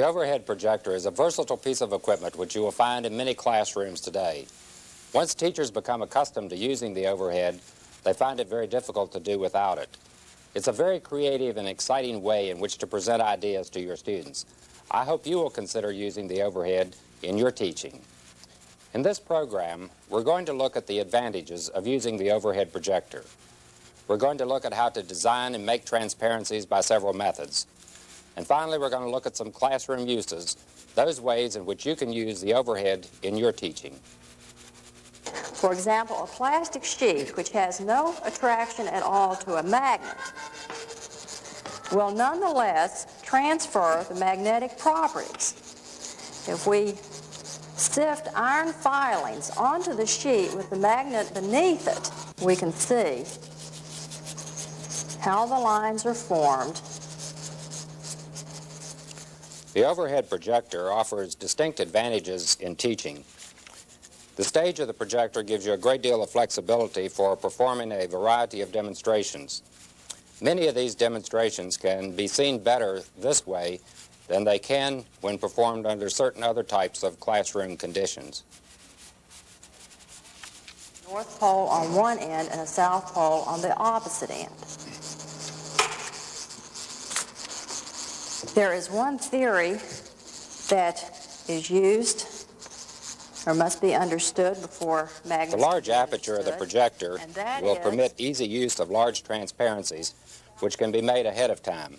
The overhead projector is a versatile piece of equipment which you will find in many classrooms today. Once teachers become accustomed to using the overhead, they find it very difficult to do without it. It's a very creative and exciting way in which to present ideas to your students. I hope you will consider using the overhead in your teaching. In this program, we're going to look at the advantages of using the overhead projector. We're going to look at how to design and make transparencies by several methods. And finally, we're going to look at some classroom uses, those ways in which you can use the overhead in your teaching. For example, a plastic sheet which has no attraction at all to a magnet will nonetheless transfer the magnetic properties. If we sift iron filings onto the sheet with the magnet beneath it, we can see how the lines are formed. The overhead projector offers distinct advantages in teaching. The stage of the projector gives you a great deal of flexibility for performing a variety of demonstrations. Many of these demonstrations can be seen better this way than they can when performed under certain other types of classroom conditions. North pole on one end and a south pole on the opposite end. There is one theory that is used or must be understood before magnets. The large aperture of the projector will permit easy use of large transparencies, which can be made ahead of time.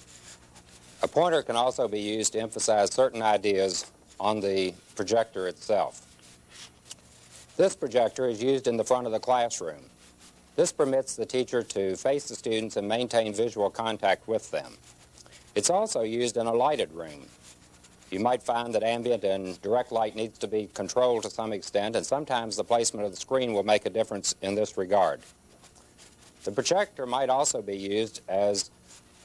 A pointer can also be used to emphasize certain ideas on the projector itself. This projector is used in the front of the classroom. This permits the teacher to face the students and maintain visual contact with them. It's also used in a lighted room. You might find that ambient and direct light needs to be controlled to some extent, and sometimes the placement of the screen will make a difference in this regard. The projector might also be used as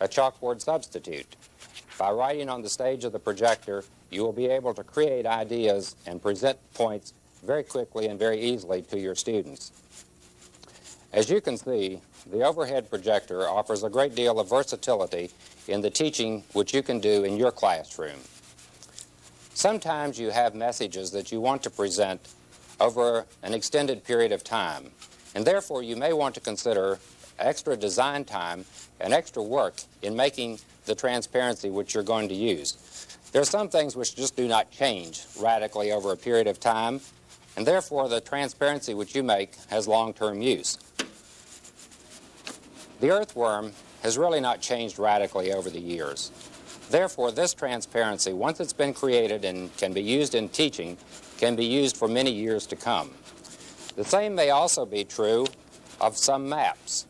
a chalkboard substitute. By writing on the stage of the projector, you will be able to create ideas and present points very quickly and very easily to your students. As you can see, the overhead projector offers a great deal of versatility in the teaching which you can do in your classroom. Sometimes you have messages that you want to present over an extended period of time, and therefore you may want to consider extra design time and extra work in making the transparency which you're going to use. There are some things which just do not change radically over a period of time, and therefore the transparency which you make has long-term use. The earthworm has really not changed radically over the years. Therefore, this transparency, once it's been created and can be used in teaching, can be used for many years to come. The same may also be true of some maps.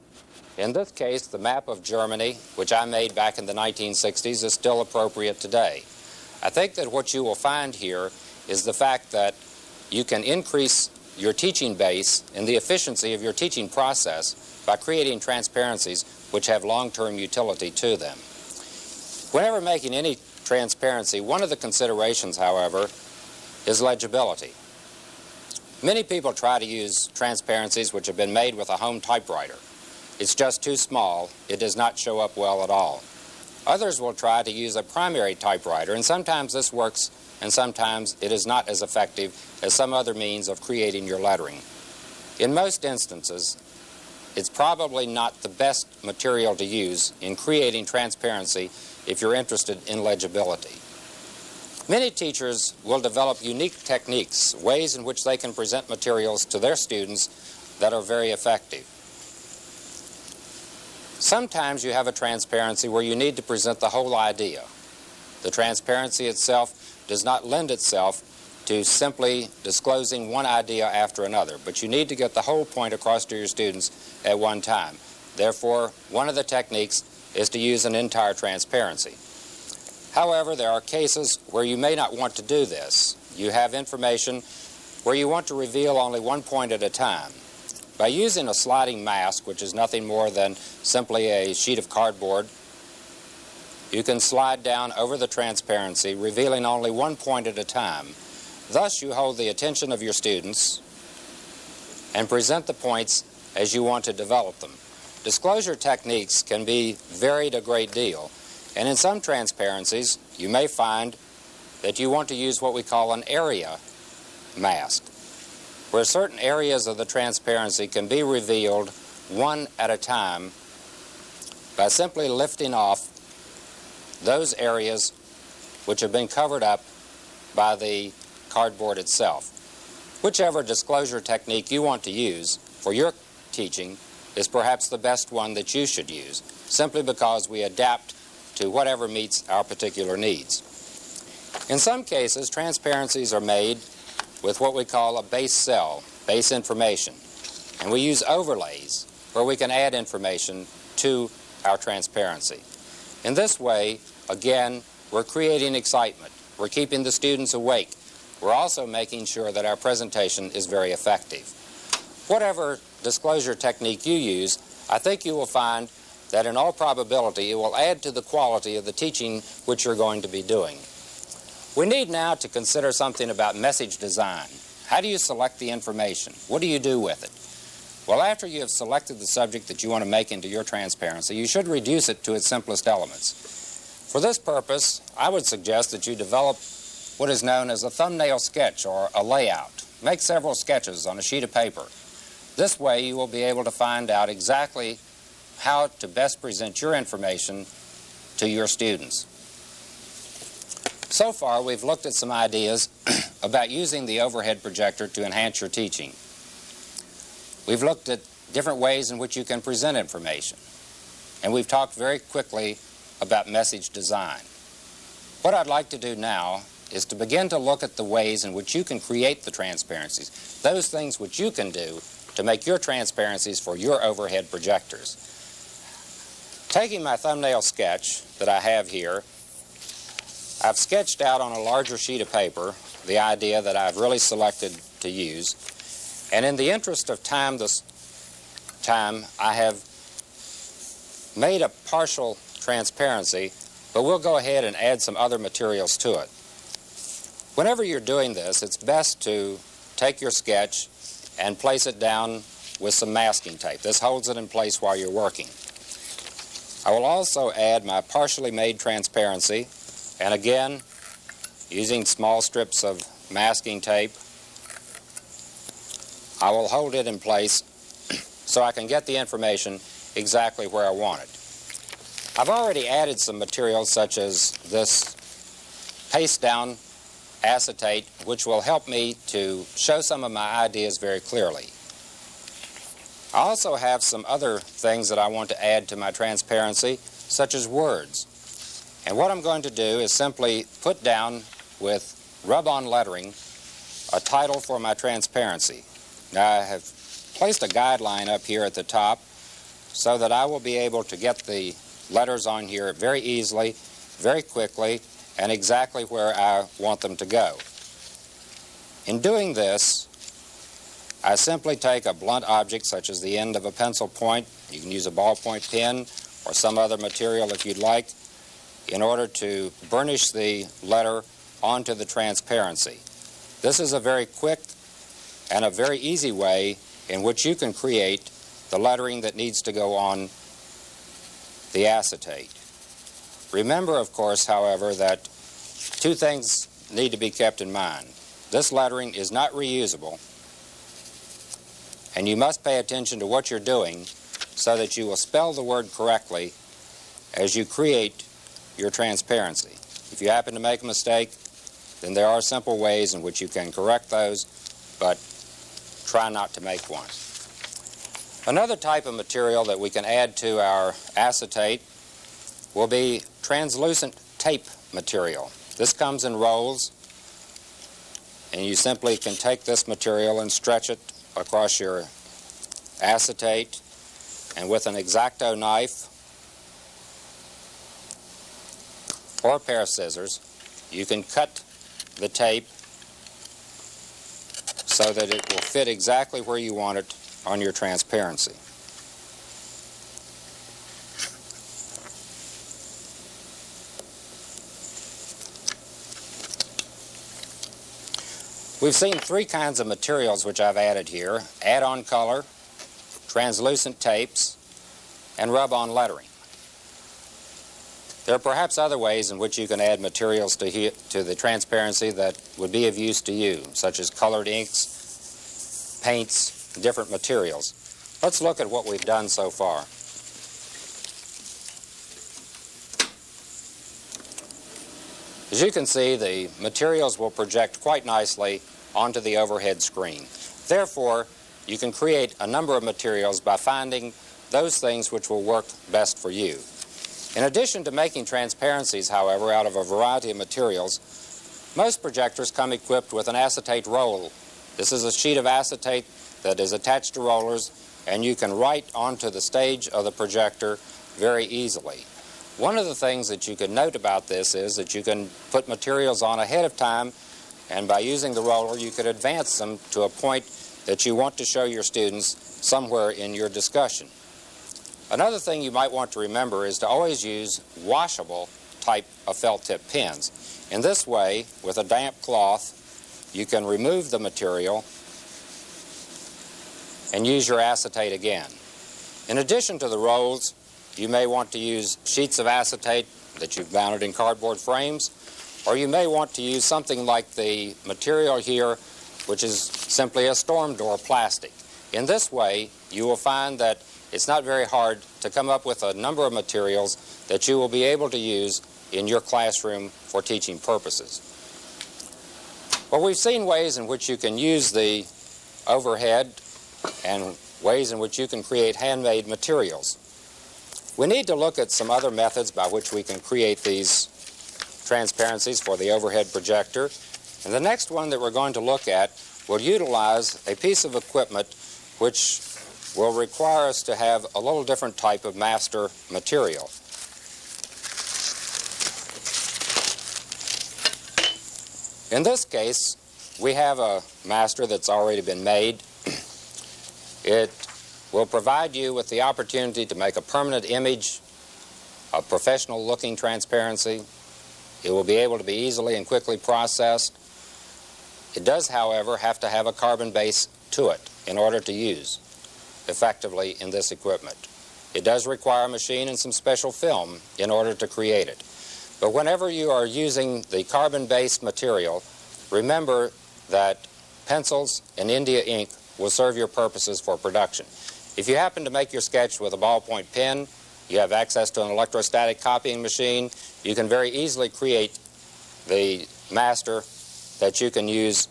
In this case, the map of Germany, which I made back in the 1960s, is still appropriate today. I think that what you will find here is the fact that you can increase your teaching base and the efficiency of your teaching process by creating transparencies which have long-term utility to them. Whenever making any transparency, one of the considerations, however, is legibility. Many people try to use transparencies which have been made with a home typewriter. It's just too small. It does not show up well at all. Others will try to use a primary typewriter, and sometimes this works, and sometimes it is not as effective as some other means of creating your lettering. In most instances, it's probably not the best material to use in creating transparency if you're interested in legibility. Many teachers will develop unique techniques, ways in which they can present materials to their students that are very effective. Sometimes you have a transparency where you need to present the whole idea. The transparency itself does not lend itself to simply disclosing one idea after another, but you need to get the whole point across to your students at one time. Therefore, one of the techniques is to use an entire transparency. However, there are cases where you may not want to do this. You have information where you want to reveal only one point at a time. By using a sliding mask, which is nothing more than simply a sheet of cardboard, you can slide down over the transparency, revealing only one point at a time. Thus, you hold the attention of your students and present the points as you want to develop them. Disclosure techniques can be varied a great deal, and in some transparencies, you may find that you want to use what we call an area mask, where certain areas of the transparency can be revealed one at a time by simply lifting off those areas which have been covered up by the cardboard itself. Whichever disclosure technique you want to use for your teaching is perhaps the best one that you should use, simply because we adapt to whatever meets our particular needs. In some cases, transparencies are made with what we call a base cell, base information, and we use overlays where we can add information to our transparency. In this way, again, we're creating excitement. We're keeping the students awake. We're also making sure that our presentation is very effective. Whatever disclosure technique you use, I think you will find that in all probability it will add to the quality of the teaching which you're going to be doing. We need now to consider something about message design. How do you select the information? What do you do with it? Well, after you have selected the subject that you want to make into your transparency, you should reduce it to its simplest elements. For this purpose, I would suggest that you develop what is known as a thumbnail sketch or a layout. Make several sketches on a sheet of paper. This way you will be able to find out exactly how to best present your information to your students. So far, we've looked at some ideas about using the overhead projector to enhance your teaching. We've looked at different ways in which you can present information. And we've talked very quickly about message design. What I'd like to do now is to begin to look at the ways in which you can create the transparencies, those things which you can do to make your transparencies for your overhead projectors. Taking my thumbnail sketch that I have here, I've sketched out on a larger sheet of paper the idea that I've really selected to use. And in the interest of time this time, I have made a partial transparency, but we'll go ahead and add some other materials to it. Whenever you're doing this, it's best to take your sketch and place it down with some masking tape. This holds it in place while you're working. I will also add my partially made transparency, and again, using small strips of masking tape, I will hold it in place so I can get the information exactly where I want it. I've already added some materials such as this paste down acetate, which will help me to show some of my ideas very clearly. I also have some other things that I want to add to my transparency, such as words. And what I'm going to do is simply put down with rub-on lettering a title for my transparency. Now, I have placed a guideline up here at the top so that I will be able to get the letters on here very easily, very quickly, and exactly where I want them to go. In doing this, I simply take a blunt object such as the end of a pencil point. You can use a ballpoint pen or some other material if you'd like, in order to burnish the letter onto the transparency. This is a very quick and a very easy way in which you can create the lettering that needs to go on the acetate. Remember, of course, however, that two things need to be kept in mind. This lettering is not reusable, and you must pay attention to what you're doing so that you will spell the word correctly as you create your transparency. If you happen to make a mistake, then there are simple ways in which you can correct those, but try not to make one. Another type of material that we can add to our acetate will be translucent tape material. This comes in rolls, and you simply can take this material and stretch it across your acetate, and with an X-Acto knife or a pair of scissors, you can cut the tape so that it will fit exactly where you want it on your transparency. We've seen three kinds of materials which I've added here: add-on color, translucent tapes, and rub-on lettering. There are perhaps other ways in which you can add materials to the transparency that would be of use to you, such as colored inks, paints, different materials. Let's look at what we've done so far. As you can see, the materials will project quite nicely onto the overhead screen. Therefore, you can create a number of materials by finding those things which will work best for you. In addition to making transparencies, however, out of a variety of materials, most projectors come equipped with an acetate roll. This is a sheet of acetate that is attached to rollers, and you can write onto the stage of the projector very easily. One of the things that you can note about this is that you can put materials on ahead of time, and by using the roller you could advance them to a point that you want to show your students somewhere in your discussion. Another thing you might want to remember is to always use washable type of felt tip pens. In this way, with a damp cloth, you can remove the material and use your acetate again. In addition to the rolls, you may want to use sheets of acetate that you've mounted in cardboard frames, or you may want to use something like the material here, which is simply a storm door plastic. In this way, you will find that it's not very hard to come up with a number of materials that you will be able to use in your classroom for teaching purposes. Well, we've seen ways in which you can use the overhead and ways in which you can create handmade materials. We need to look at some other methods by which we can create these transparencies for the overhead projector. And the next one that we're going to look at will utilize a piece of equipment which will require us to have a little different type of master material. In this case, we have a master that's already been made. It will provide you with the opportunity to make a permanent image, a professional-looking transparency. It will be able to be easily and quickly processed. It does, however, have to have a carbon base to it in order to use effectively in this equipment. It does require a machine and some special film in order to create it. But whenever you are using the carbon-based material, remember that pencils and India ink will serve your purposes for production. If you happen to make your sketch with a ballpoint pen, you have access to an electrostatic copying machine, you can very easily create the master that you can use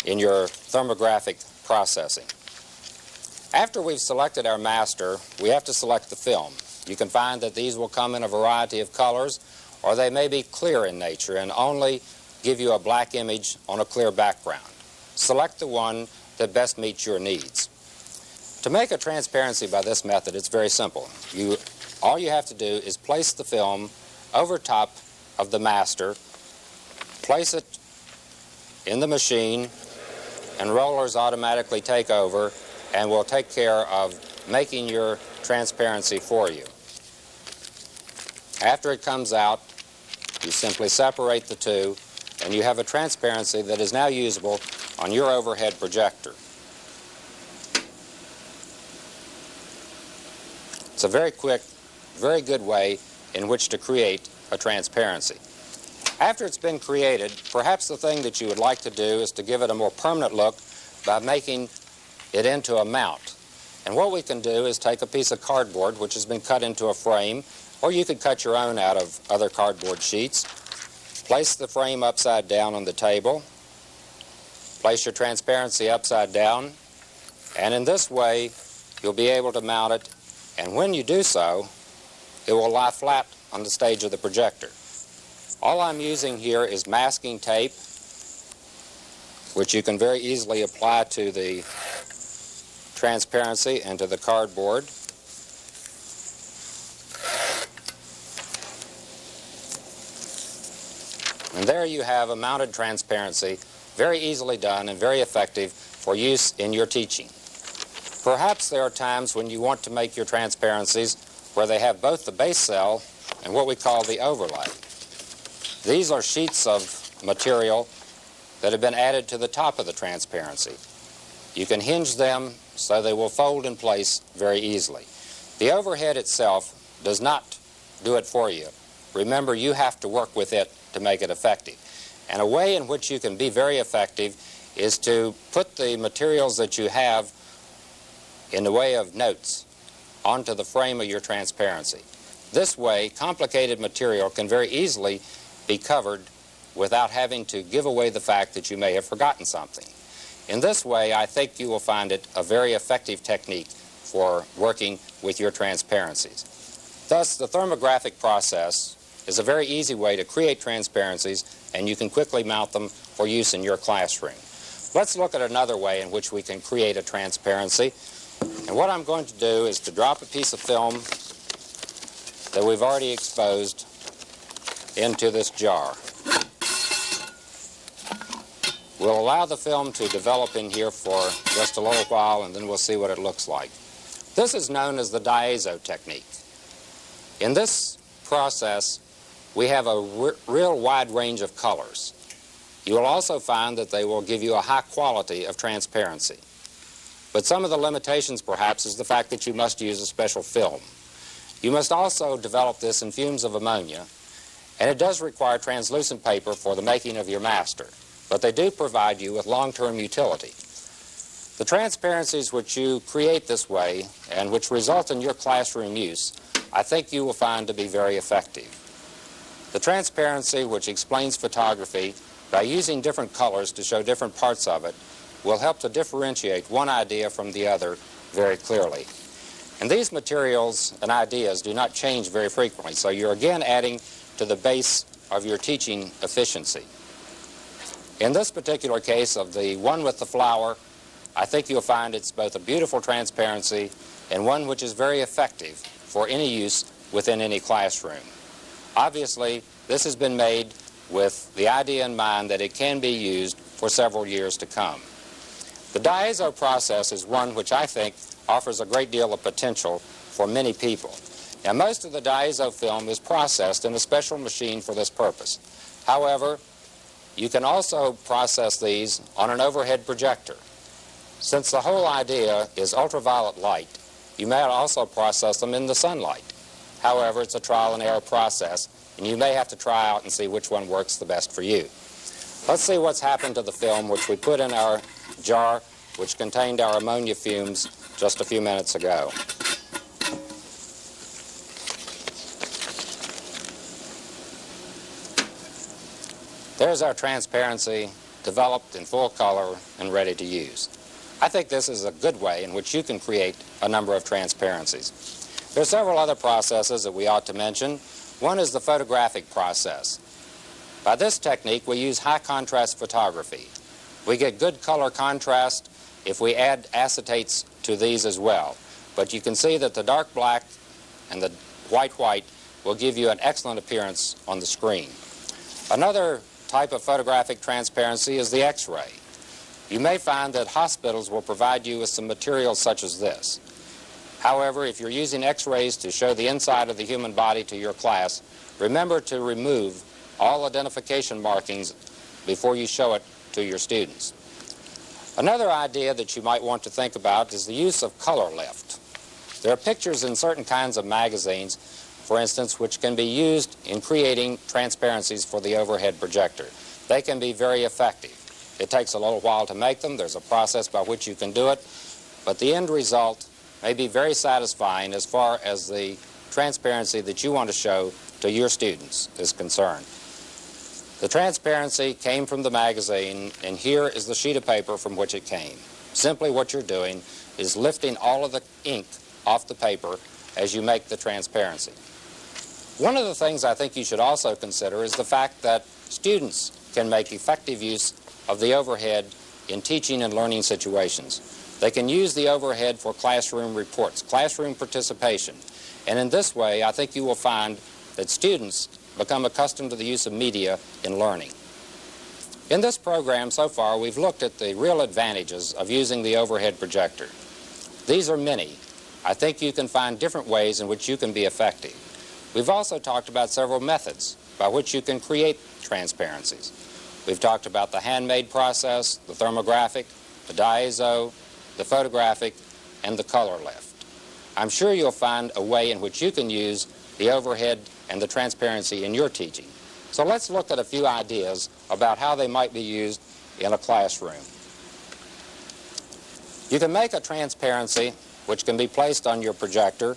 in your thermographic processing. After we've selected our master, we have to select the film. You can find that these will come in a variety of colors, or they may be clear in nature and only give you a black image on a clear background. Select the one that best meets your needs. To make a transparency by this method, it's very simple. All you have to do is place the film over top of the master, place it in the machine, and rollers automatically take over and will take care of making your transparency for you. After it comes out, you simply separate the two, and you have a transparency that is now usable on your overhead projector. It's a very quick, very good way in which to create a transparency. After it's been created, perhaps the thing that you would like to do is to give it a more permanent look by making it into a mount. And what we can do is take a piece of cardboard which has been cut into a frame, or you could cut your own out of other cardboard sheets. Place the frame upside down on the table. Place your transparency upside down. And in this way, you'll be able to mount it. And when you do so, it will lie flat on the stage of the projector. All I'm using here is masking tape, which you can very easily apply to the transparency and to the cardboard. And there you have a mounted transparency, very easily done and very effective for use in your teaching. Perhaps there are times when you want to make your transparencies where they have both the base cell and what we call the overlay. These are sheets of material that have been added to the top of the transparency. You can hinge them so they will fold in place very easily. The overhead itself does not do it for you. remember, you have to work with it to make it effective. And a way in which you can be very effective is to put the materials that you have in the way of notes onto the frame of your transparency. This way, complicated material can very easily be covered without having to give away the fact that you may have forgotten something. In this way, I think you will find it a very effective technique for working with your transparencies. Thus, the thermographic process is a very easy way to create transparencies, and you can quickly mount them for use in your classroom. Let's look at another way in which we can create a transparency. And what I'm going to do is to drop a piece of film that we've already exposed into this jar. We'll allow the film to develop in here for just a little while, and then we'll see what it looks like. This is known as the DIAZO technique. In this process, we have a real wide range of colors. You will also find that they will give you a high quality of transparency. But some of the limitations, perhaps, is the fact that you must use a special film. You must also develop this in fumes of ammonia, and it does require translucent paper for the making of your master, but they do provide you with long-term utility. The transparencies which you create this way and which result in your classroom use, I think you will find to be very effective. The transparency which explains photography by using different colors to show different parts of it will help to differentiate one idea from the other very clearly. And these materials and ideas do not change very frequently, so you're again adding to the base of your teaching efficiency. In this particular case of the one with the flower, I think you'll find it's both a beautiful transparency and one which is very effective for any use within any classroom. Obviously, this has been made with the idea in mind that it can be used for several years to come. The DIAZO process is one which I think offers a great deal of potential for many people. Now, most of the DIAZO film is processed in a special machine for this purpose. However, you can also process these on an overhead projector. Since the whole idea is ultraviolet light, you may also process them in the sunlight. However, it's a trial and error process, and you may have to try out and see which one works the best for you. Let's see what's happened to the film which we put in our jar, which contained our ammonia fumes just a few minutes ago. There's our transparency developed in full color and ready to use. I think this is a good way in which you can create a number of transparencies. There are several other processes that we ought to mention. One is the photographic process. By this technique, we use high contrast photography. We get good color contrast if we add acetates to these as well. But you can see that the dark black and the white will give you an excellent appearance on the screen. Another type of photographic transparency is the X-ray. You may find that hospitals will provide you with some materials such as this. However, if you're using X-rays to show the inside of the human body to your class, remember to remove all identification markings before you show it to your students. Another idea that you might want to think about is the use of color lift. There are pictures in certain kinds of magazines, for instance, which can be used in creating transparencies for the overhead projector. They can be very effective. It takes a little while to make them. There's a process by which you can do it, but the end result may be very satisfying as far as the transparency that you want to show to your students is concerned. The transparency came from the magazine, and here is the sheet of paper from which it came. Simply what you're doing is lifting all of the ink off the paper as you make the transparency. One of the things I think you should also consider is the fact that students can make effective use of the overhead in teaching and learning situations. They can use the overhead for classroom reports, classroom participation, and in this way I think you will find that students become accustomed to the use of media in learning. In this program so far, we've looked at the real advantages of using the overhead projector. These are many. I think you can find different ways in which you can be effective. We've also talked about several methods by which you can create transparencies. We've talked about the handmade process, the thermographic, the DIAZO, the photographic, and the color lift. I'm sure you'll find a way in which you can use the overhead and the transparency in your teaching. So let's look at a few ideas about how they might be used in a classroom. You can make a transparency which can be placed on your projector,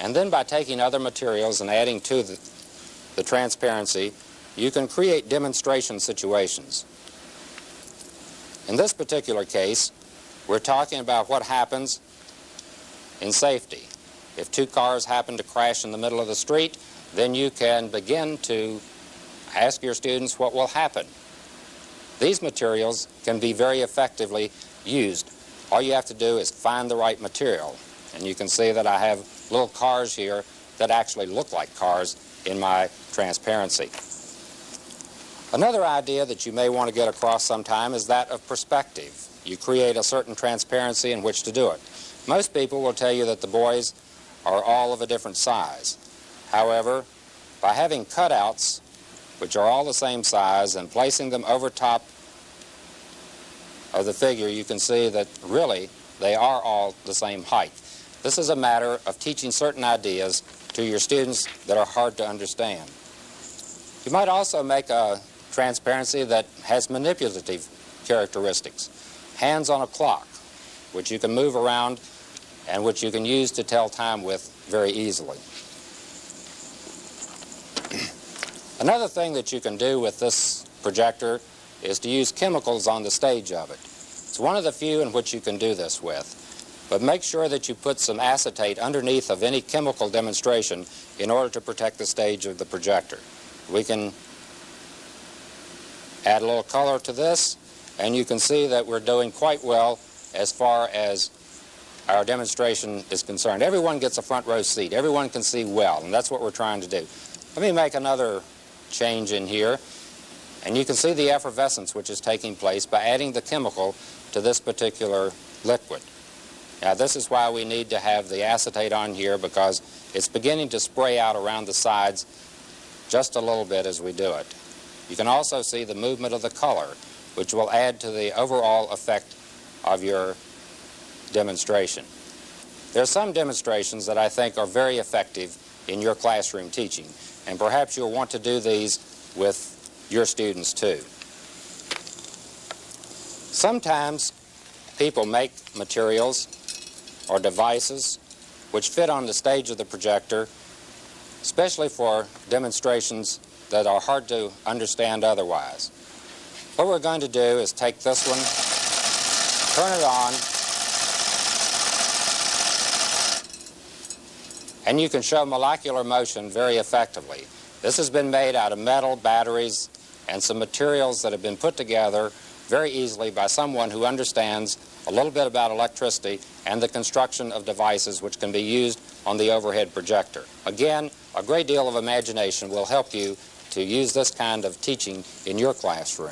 and then by taking other materials and adding to the transparency, you can create demonstration situations. In this particular case, we're talking about what happens in safety. If two cars happen to crash in the middle of the street, then you can begin to ask your students what will happen. These materials can be very effectively used. All you have to do is find the right material. And you can see that I have little cars here that actually look like cars in my transparency. Another idea that you may want to get across sometime is that of perspective. You create a certain transparency in which to do it. Most people will tell you that the boys are all of a different size. However, by having cutouts, which are all the same size, and placing them over top of the figure, you can see that really they are all the same height. This is a matter of teaching certain ideas to your students that are hard to understand. You might also make a transparency that has manipulative characteristics. Hands on a clock, which you can move around and which you can use to tell time with very easily. Another thing that you can do with this projector is to use chemicals on the stage of it. It's one of the few in which you can do this with. But make sure that you put some acetate underneath of any chemical demonstration in order to protect the stage of the projector. We can add a little color to this, and you can see that we're doing quite well as far as our demonstration is concerned. Everyone gets a front row seat. Everyone can see well, and that's what we're trying to do. Let me make another change in here, and you can see the effervescence which is taking place by adding the chemical to this particular liquid. Now, this is why we need to have the acetate on here, because it's beginning to spray out around the sides just a little bit as we do it. You can also see the movement of the color, which will add to the overall effect of your demonstration. There are some demonstrations that I think are very effective in your classroom teaching, and perhaps you'll want to do these with your students too. Sometimes people make materials or devices which fit on the stage of the projector, especially for demonstrations that are hard to understand otherwise. What we're going to do is take this one, turn it on, and you can show molecular motion very effectively. This has been made out of metal, batteries, and some materials that have been put together very easily by someone who understands a little bit about electricity and the construction of devices which can be used on the overhead projector. Again, a great deal of imagination will help you to use this kind of teaching in your classroom.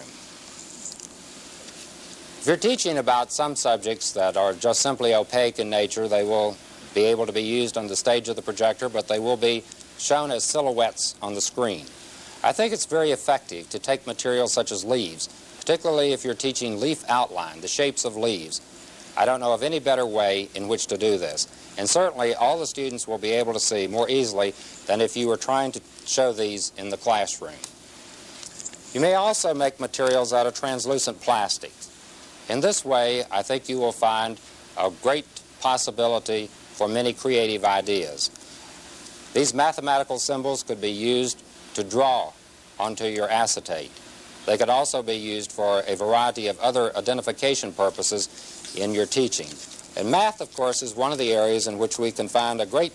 If you're teaching about some subjects that are just simply opaque in nature, they will be able to be used on the stage of the projector, but they will be shown as silhouettes on the screen. I think it's very effective to take materials such as leaves, particularly if you're teaching leaf outline, the shapes of leaves. I don't know of any better way in which to do this. And certainly all the students will be able to see more easily than if you were trying to show these in the classroom. You may also make materials out of translucent plastic. In this way, I think you will find a great possibility for many creative ideas. These mathematical symbols could be used to draw onto your acetate. They could also be used for a variety of other identification purposes in your teaching. And math, of course, is one of the areas in which we can find a great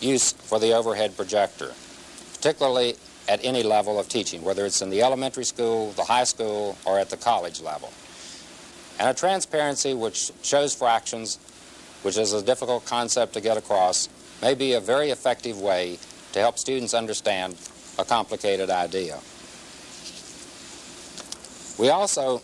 use for the overhead projector, particularly at any level of teaching, whether it's in the elementary school, the high school, or at the college level. And a transparency which shows fractions, which is a difficult concept to get across, may be a very effective way to help students understand a complicated idea. We also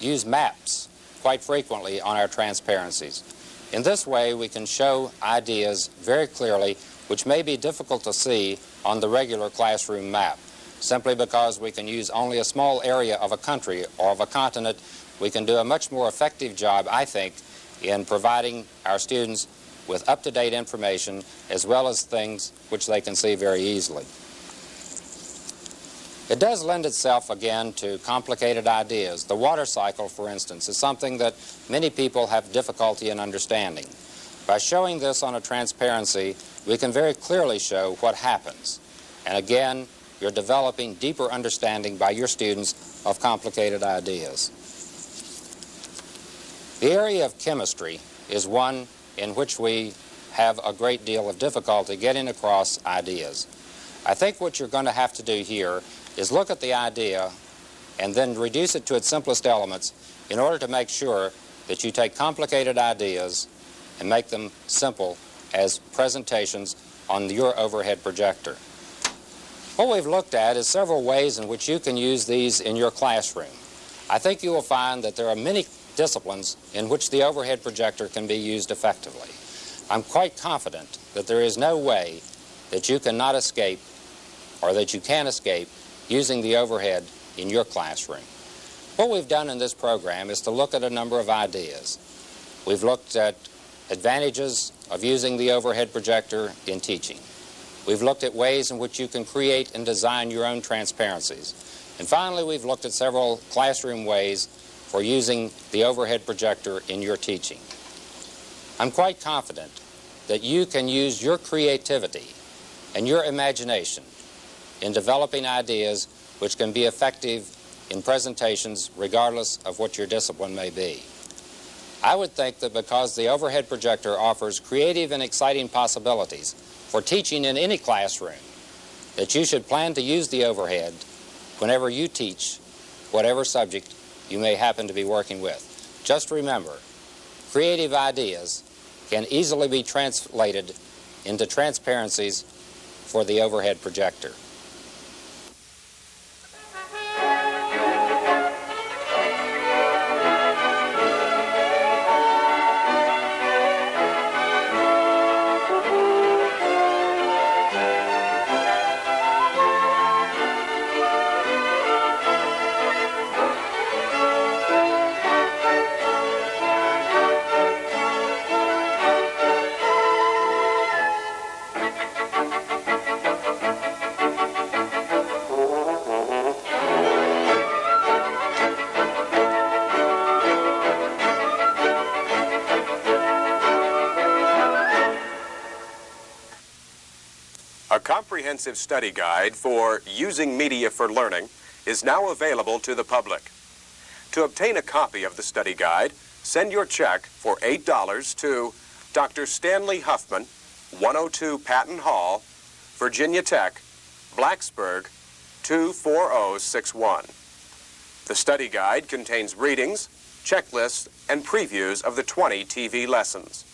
use maps quite frequently on our transparencies. In this way, we can show ideas very clearly which may be difficult to see on the regular classroom map. Simply because we can use only a small area of a country or of a continent, we can do a much more effective job, I think, in providing our students with up-to-date information as well as things which they can see very easily. It does lend itself again to complicated ideas. The water cycle, for instance, is something that many people have difficulty in understanding. By showing this on a transparency, we can very clearly show what happens. And again, you're developing deeper understanding by your students of complicated ideas. The area of chemistry is one in which we have a great deal of difficulty getting across ideas. I think what you're going to have to do here is look at the idea and then reduce it to its simplest elements in order to make sure that you take complicated ideas and make them simple as presentations on your overhead projector. What we've looked at is several ways in which you can use these in your classroom. I think you will find that there are many disciplines in which the overhead projector can be used effectively. I'm quite confident that there is no way that you cannot escape or that you can escape using the overhead in your classroom. What we've done in this program is to look at a number of ideas. We've looked at advantages of using the overhead projector in teaching. We've looked at ways in which you can create and design your own transparencies. And finally, we've looked at several classroom ways for using the overhead projector in your teaching. I'm quite confident that you can use your creativity and your imagination in developing ideas which can be effective in presentations regardless of what your discipline may be. I would think that because the overhead projector offers creative and exciting possibilities for teaching in any classroom, that you should plan to use the overhead whenever you teach whatever subject you may happen to be working with. Just remember, creative ideas can easily be translated into transparencies for the overhead projector. A comprehensive study guide for using media for learning is now available to the public. To obtain a copy of the study guide, send your check for $8 to Dr. Stanley Huffman, 102 Patton Hall, Virginia Tech, Blacksburg, 24061. The study guide contains readings, checklists, and previews of the 20 TV lessons.